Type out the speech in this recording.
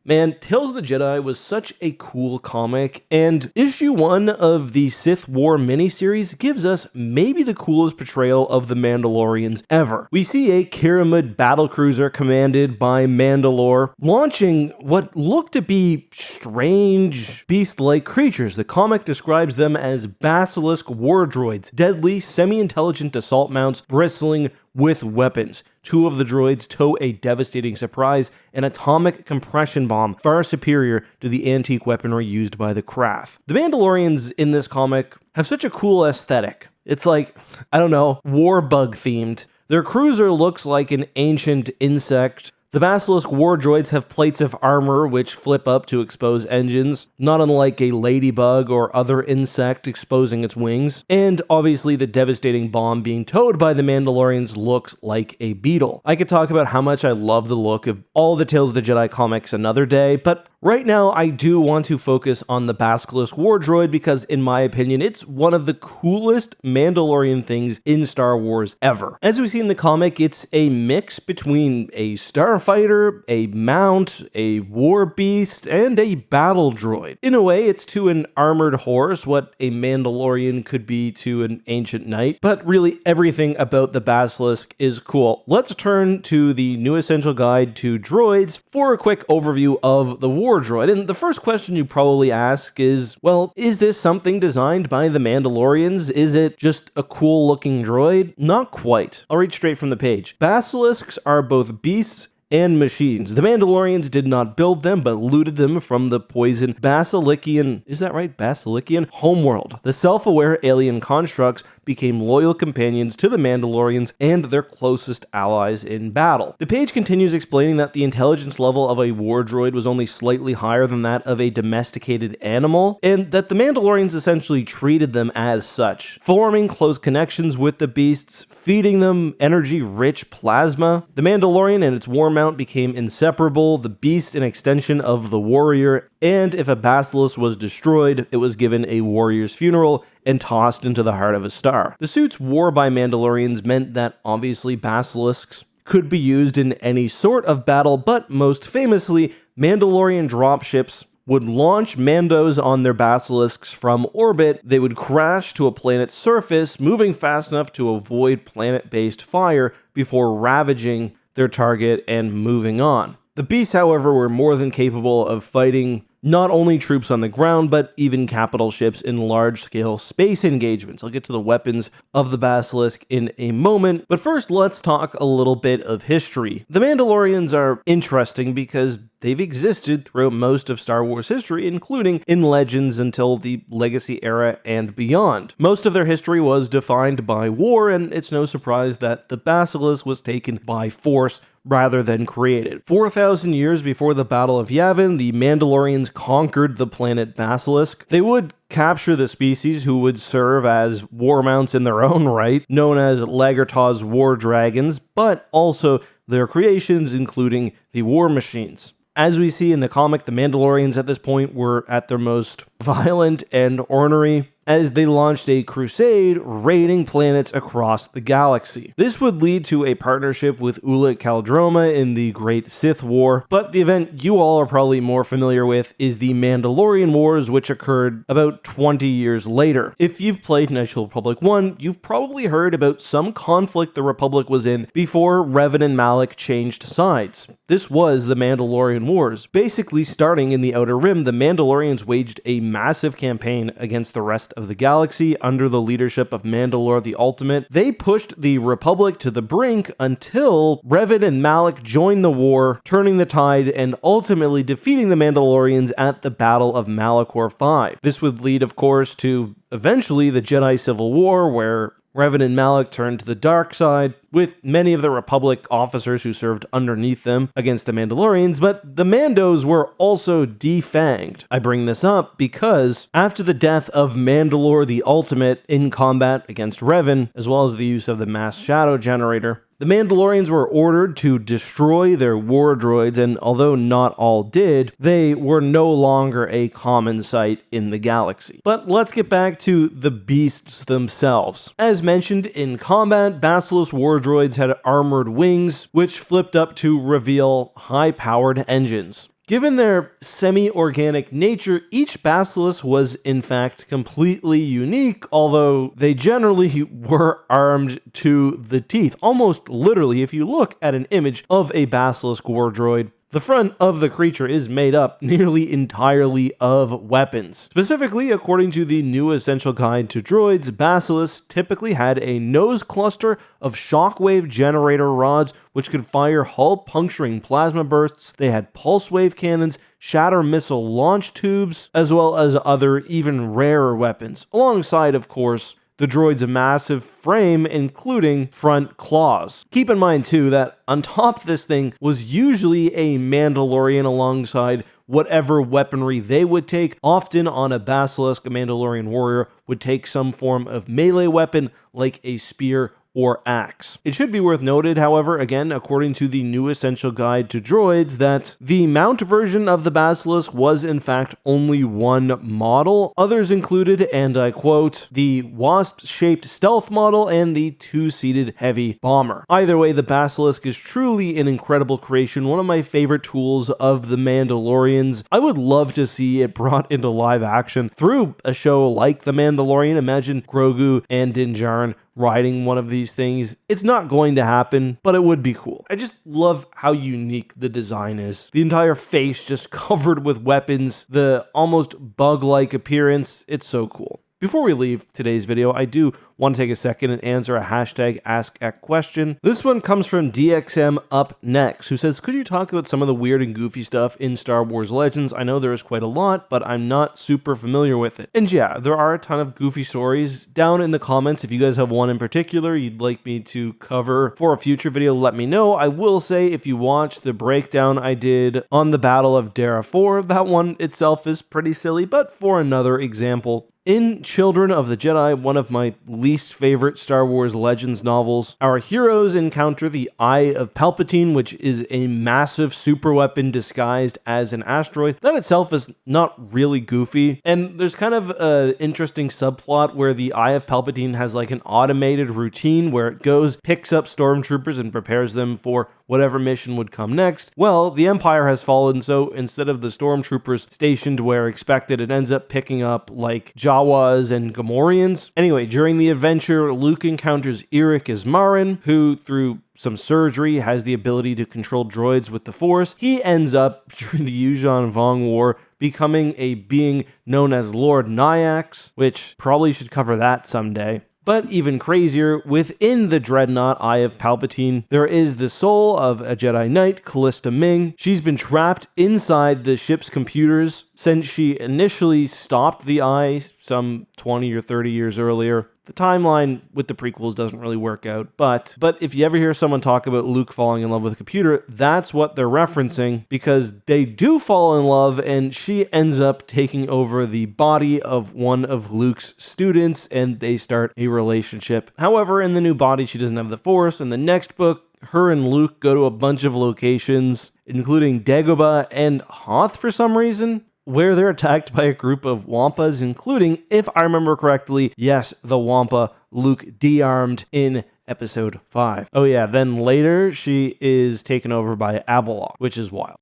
Man, Tales of the Jedi was such a cool comic, and issue 1 of the Sith War miniseries gives us maybe the coolest portrayal of the Mandalorians ever. We see a Kiramud battlecruiser commanded by Mandalore launching what look to be strange beast-like creatures. The comic describes them as Basilisk War Droids, deadly, semi-intelligent assault mounts bristling with weapons. 2 of the droids tow a devastating surprise, an atomic compression bomb far superior to the antique weaponry used by the Krath. The Mandalorians in this comic have such a cool aesthetic. It's like, I don't know, war bug themed. Their cruiser looks like an ancient insect. The Basilisk War Droids have plates of armor which flip up to expose engines, not unlike a ladybug or other insect exposing its wings. And obviously the devastating bomb being towed by the Mandalorians looks like a beetle. I could talk about how much I love the look of all the Tales of the Jedi comics another day, but right now I do want to focus on the Basilisk War Droid because in my opinion it's one of the coolest Mandalorian things in Star Wars ever. As we see in the comic, it's a mix between a starfighter, a mount, a war beast, and a battle droid. In a way, it's to an armored horse what a Mandalorian could be to an ancient knight, but really everything about the Basilisk is cool. Let's turn to the new essential guide to droids for a quick overview of the War Droid. And the first question you probably ask is, well, is this something designed by the Mandalorians? Is it just a cool looking droid? Not quite. I'll read straight from the page. Basilisks are both beasts and machines. The Mandalorians did not build them, but looted them from the poison Basilikian, is that right? Basilikian homeworld. The self-aware alien constructs became loyal companions to the Mandalorians and their closest allies in battle. The page continues explaining that the intelligence level of a war droid was only slightly higher than that of a domesticated animal, and that the Mandalorians essentially treated them as such, forming close connections with the beasts, feeding them energy-rich plasma. The Mandalorian and its war mount became inseparable, the beast an extension of the warrior, and if a basilisk was destroyed, it was given a warrior's funeral and tossed into the heart of a star. The suits worn by Mandalorians meant that obviously basilisks could be used in any sort of battle, but most famously, Mandalorian dropships would launch Mandos on their basilisks from orbit. They would crash to a planet's surface, moving fast enough to avoid planet-based fire before ravaging their target and moving on. The beasts, however, were more than capable of fighting not only troops on the ground, but even capital ships in large-scale space engagements. I'll get to the weapons of the Basilisk in a moment, but first let's talk a little bit of history. The Mandalorians are interesting because they've existed throughout most of Star Wars history, including in Legends until the Legacy era and beyond. Most of their history was defined by war, and it's no surprise that the Basilisk was taken by force rather than created. 4,000 years before the Battle of Yavin, the Mandalorians conquered the planet Basilisk. They would capture the species who would serve as war mounts in their own right, known as Lagartaw's war dragons, but also their creations, including the war machines. As we see in the comic, the Mandalorians at this point were at their most violent and ornery as they launched a crusade raiding planets across the galaxy. This would lead to a partnership with Ulic Qel-Droma in the Great Sith War, but the event you all are probably more familiar with is the Mandalorian Wars, which occurred about 20 years later. If you've played Knights of the Republic 1, you've probably heard about some conflict the Republic was in before Revan and Malak changed sides. This was the Mandalorian Wars. Basically, starting in the Outer Rim, the Mandalorians waged a massive campaign against the rest of the galaxy under the leadership of Mandalore the Ultimate. They pushed the Republic to the brink until Revan and Malak joined the war, turning the tide and ultimately defeating the Mandalorians at the Battle of Malachor V. This would lead, of course, to eventually the Jedi Civil War, where Revan and Malak turned to the dark side, with many of the Republic officers who served underneath them against the Mandalorians, but the Mandos were also defanged. I bring this up because after the death of Mandalore the Ultimate in combat against Revan, as well as the use of the mass shadow generator, The Mandalorians were ordered to destroy their war droids, and although not all did, they were no longer a common sight in the galaxy. But let's get back to the beasts themselves. As mentioned, in combat, Basilisk War Droids had armored wings, which flipped up to reveal high-powered engines. Given their semi-organic nature, each Basilisk was in fact completely unique, although they generally were armed to the teeth. Almost literally, if you look at an image of a Basilisk War Droid, the front of the creature is made up nearly entirely of weapons. Specifically, according to the new Essential Guide to Droids, Basilisks typically had a nose cluster of shockwave generator rods which could fire hull-puncturing plasma bursts. They had pulse wave cannons, shatter missile launch tubes, as well as other even rarer weapons, alongside, of course, the droid's massive frame, including front claws. Keep in mind, too, that on top of this thing was usually a Mandalorian alongside whatever weaponry they would take. Often on a Basilisk, a Mandalorian warrior would take some form of melee weapon like a spear or axe. It should be worth noted, however, again, according to the new Essential Guide to Droids, that the mount version of the Basilisk was in fact only one model. Others included, and I quote, the wasp-shaped stealth model and the two-seated heavy bomber. Either way, the Basilisk is truly an incredible creation, one of my favorite tools of the Mandalorians. I would love to see it brought into live action through a show like The Mandalorian. Imagine Grogu and Din Djarin riding one of these things. It's not going to happen, but it would be cool. I just love how unique the design is. The entire face just covered with weapons, the almost bug-like appearance. It's so cool. Before we leave today's video, I do want to take a second and answer a hashtag Ask a Question. This one comes from DXM Up Next, who says, could you talk about some of the weird and goofy stuff in Star Wars Legends? I know there is quite a lot, but I'm not super familiar with it. And yeah, there are a ton of goofy stories. Down in the comments, if you guys have one in particular you'd like me to cover for a future video, let me know. I will say, if you watch the breakdown I did on the Battle of Dara 4, that one itself is pretty silly, but for another example, in Children of the Jedi, one of my least favorite Star Wars Legends novels, our heroes encounter the Eye of Palpatine, which is a massive super weapon disguised as an asteroid. That itself is not really goofy, and there's kind of an interesting subplot where the Eye of Palpatine has like an automated routine where it goes, picks up stormtroopers and prepares them for whatever mission would come next. Well, the Empire has fallen, so instead of the stormtroopers stationed where expected, it ends up picking up like Jawas and Gamorreans. Anyway, during the adventure, Luke encounters Eric Ismarin, who through some surgery has the ability to control droids with the Force. He ends up, during the Yuuzhan Vong War, becoming a being known as Lord Nyax, which probably should cover that someday. But even crazier, within the Dreadnought Eye of Palpatine, there is the soul of a Jedi Knight, Callista Ming. She's been trapped inside the ship's computers since she initially stopped the Eye some 20 or 30 years earlier. The timeline with the prequels doesn't really work out, but if you ever hear someone talk about Luke falling in love with a computer, that's what they're referencing, because they do fall in love, and she ends up taking over the body of one of Luke's students, and they start a relationship. However, in the new body, she doesn't have the Force. In the next book, her and Luke go to a bunch of locations, including Dagobah and Hoth for some reason, where they're attacked by a group of Wampas, including, if I remember correctly, yes, the Wampa Luke de-armed in episode 5. Oh yeah, then later she is taken over by Abeloth, which is wild.